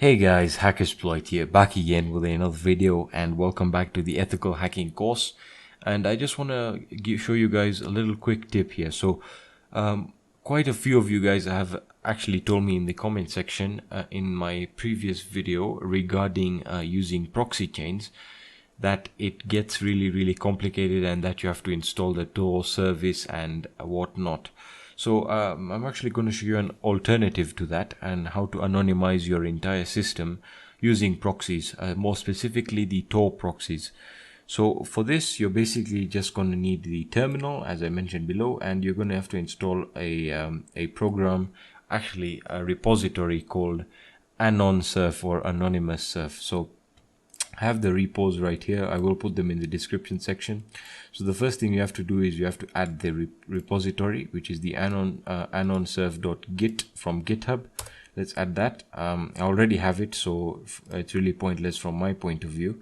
Hey guys, Hackersploit here, back again with another video, and welcome back to the ethical hacking course. And I just want to show you guys a little quick tip here. So quite a few of you guys have actually told me in the comment section in my previous video regarding using proxy chains that it gets really complicated and that you have to install the Tor service and whatnot. So I'm actually going to show you an alternative to that and how to anonymize your entire system using proxies, more specifically the Tor proxies. So for this, you're basically just going to need the terminal, as I mentioned below, and you're going to have to install a program, actually a repository called Anonsurf or Anonymous Surf. So I have the repos right here. I will put them in the description section. So the first thing you have to do is you have to add the repository, which is the anonsurf.git from GitHub. Let's add that. I already have it, so it's really pointless from my point of view.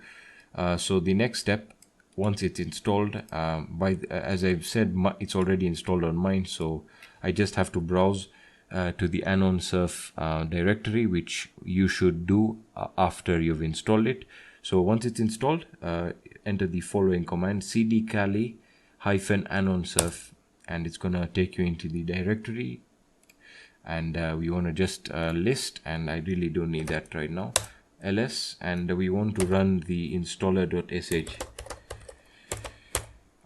So the next step, once it's installed, as I've said, it's already installed on mine. So I just have to browse to the Anonsurf directory, which you should do after you've installed it. So once it's installed, enter the following command: cd cali -anonsurf, and it's gonna take you into the directory. And we want to just list, and I really don't need that right now, ls, and we want to run the installer.sh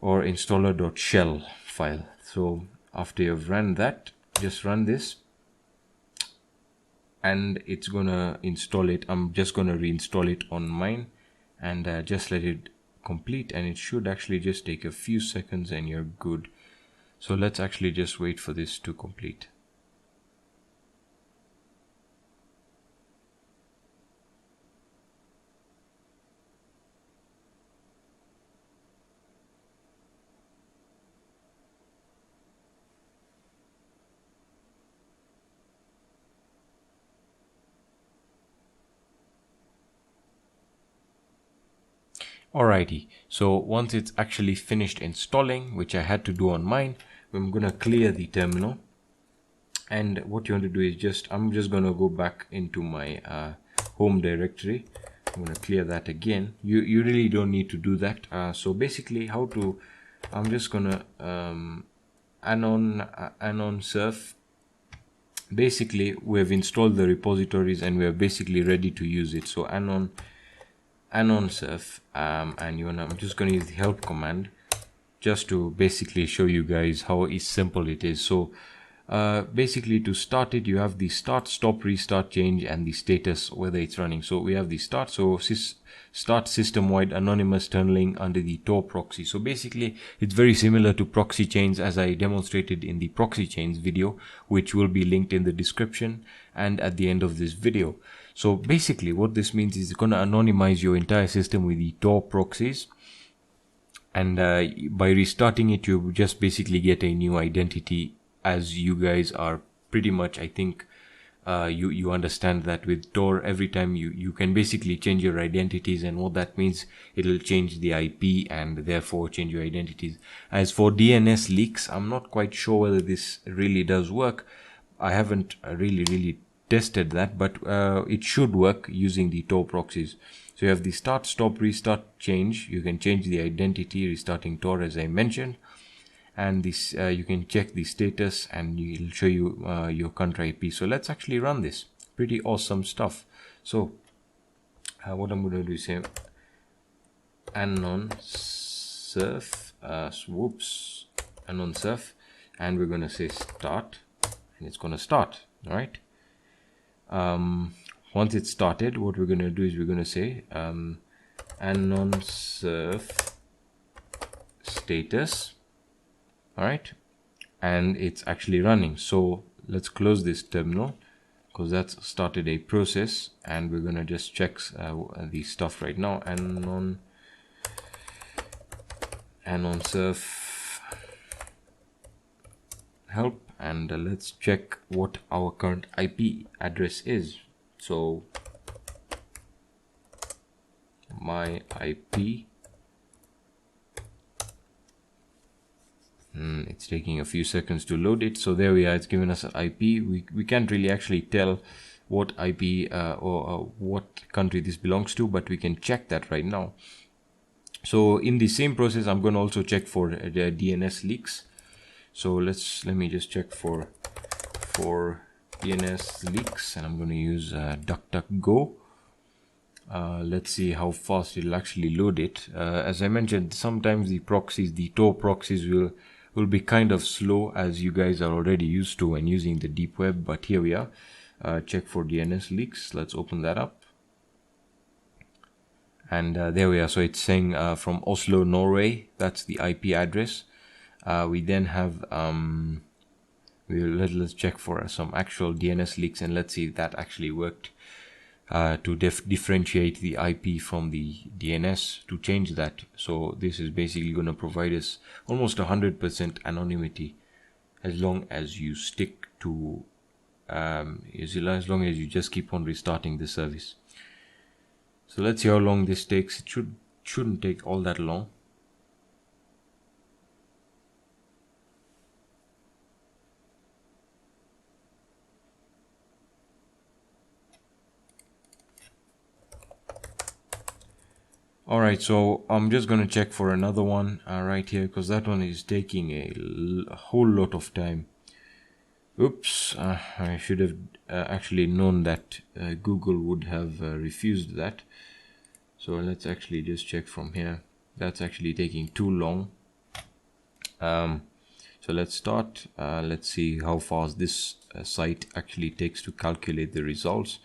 or installer.shell file. So after you've run that, just run this and it's gonna install it. I'm just gonna reinstall it on mine and just let it complete, and it should actually just take a few seconds and you're good. So let's actually just wait for this to complete. Alrighty, so once it's actually finished installing, which I had to do on mine, I'm gonna clear the terminal. And what you want to do is I'm just gonna go back into my home directory. I'm gonna clear that again. You really don't need to do that. So basically, I'm just gonna Anonsurf. Basically, we have installed the repositories and we are basically ready to use it. So Anonsurf, and I'm just going to use the help command just to basically show you guys how simple it is. So basically, to start it, you have the start, stop, restart, change, and the status, whether it's running. So we have the start, so start system-wide anonymous tunneling under the Tor proxy. So basically, it's very similar to proxy chains, as I demonstrated in the proxy chains video, which will be linked in the description and at the end of this video. So basically what this means is it's going to anonymize your entire system with the Tor proxies, and by restarting it, you just basically get a new identity, as you guys are pretty much, I think you understand that with Tor, every time you can basically change your identities, and what that means, it'll change the IP and therefore change your identities. As for DNS leaks, I'm not quite sure whether this really does work. I haven't really tested that, but it should work using the Tor proxies. So you have the start, stop, restart, change. You can change the identity restarting Tor, as I mentioned, and this you can check the status, and it'll show you your country IP. So let's actually run this. Pretty awesome stuff. So what I'm going to do is say Anonsurf, Anonsurf, and we're going to say start, and it's going to start. All right. Once it's started, what we're going to do is we're going to say Anonsurf status. All right, and it's actually running. So let's close this terminal because that's started a process, and we're going to just check the stuff right now. Anonsurf help, and let's check what our current IP address is. So my IP, it's taking a few seconds to load it. So there we are, it's given us an IP. We can't really actually tell what IP or what country this belongs to, but we can check that right now. So in the same process, I'm going to also check for the DNS leaks. So let me just check for DNS leaks, and I'm going to use DuckDuckGo. Let's see how fast it'll actually load it. As I mentioned, sometimes the proxies, the Tor proxies will be kind of slow, as you guys are already used to when using the deep web, but here we are. Check for DNS leaks. Let's open that up. And there we are. So it's saying from Oslo, Norway. That's the IP address. We then have let's check for some actual DNS leaks, and let's see if that actually worked to differentiate the IP from the DNS to change that. So this is basically going to provide us almost 100% anonymity, as long as you stick to as long as you just keep on restarting the service. So let's see how long this takes. It shouldn't take all that long. Alright, so I'm just going to check for another one right here, because that one is taking a whole lot of time. Oops, I should have actually known that Google would have refused that. So let's actually just check from here. That's actually taking too long. So let's start. Let's see how fast this site actually takes to calculate the results.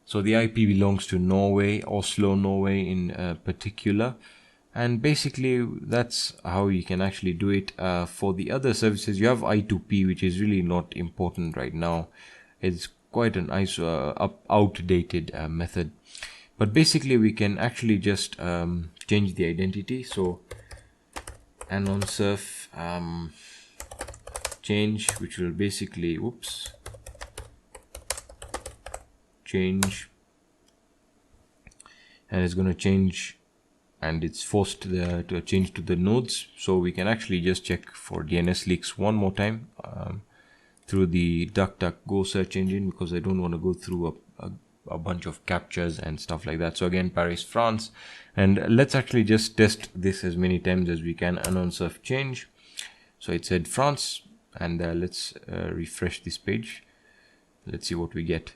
So the IP belongs to Norway, Oslo, Norway in particular. And basically that's how you can actually do it. For the other services, you have I2P, which is really not important right now. It's quite an outdated method. But basically we can actually just change the identity. So Anonsurf change, which will basically, change, and it's going to change, and it's forced to change to the nodes. So we can actually just check for DNS leaks one more time through the DuckDuckGo search engine, because I don't want to go through a bunch of captchas and stuff like that. So again, Paris, France, and let's actually just test this as many times as we can. Anonsurf change. So it said France, and let's refresh this page. Let's see what we get.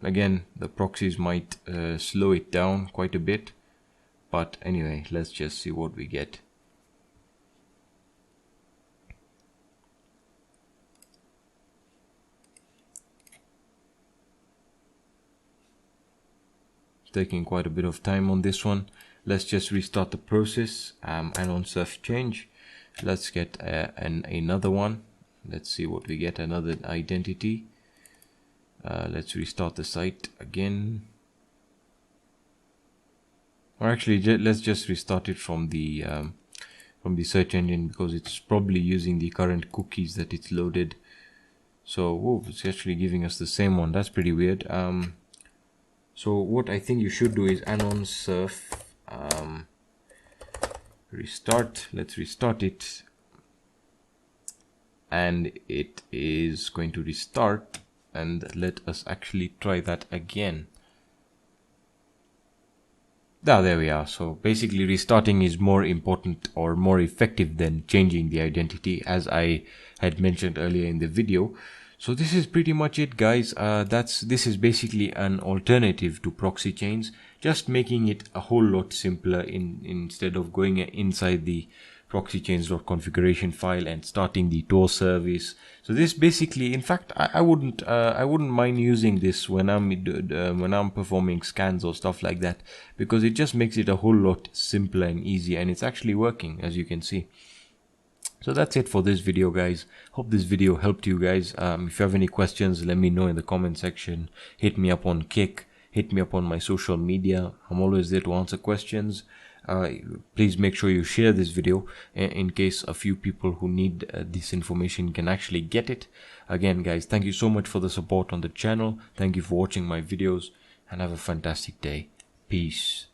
Again, the proxies might slow it down quite a bit, but anyway, let's just see what we get. It's taking quite a bit of time on this one. Let's just restart the process. Anonsurf change. Let's get another one. Let's see what we get. Another identity. Let's restart the site again. Or actually, let's just restart it from the search engine, because it's probably using the current cookies that it's loaded. So it's actually giving us the same one. That's pretty weird. So what I think you should do is Anonsurf restart. Let's restart it, and it is going to restart. And let us actually try that again. There we are. So basically restarting is more important or more effective than changing the identity, as I had mentioned earlier in the video. So this is pretty much it, guys. This is basically an alternative to proxy chains, just making it a whole lot simpler instead of going inside the proxy chains.configuration file and starting the Tor service. So this basically, in fact, I wouldn't mind using this when I'm performing scans or stuff like that, because it just makes it a whole lot simpler and easier, and it's actually working, as you can see. So that's it for this video, guys. Hope this video helped you guys. If you have any questions, let me know in the comment section. Hit me up on Kick, hit me up on my social media. I'm always there to answer questions. Please make sure you share this video in case a few people who need this information can actually get it. Again, guys, thank you so much for the support on the channel. Thank you for watching my videos, and have a fantastic day. Peace.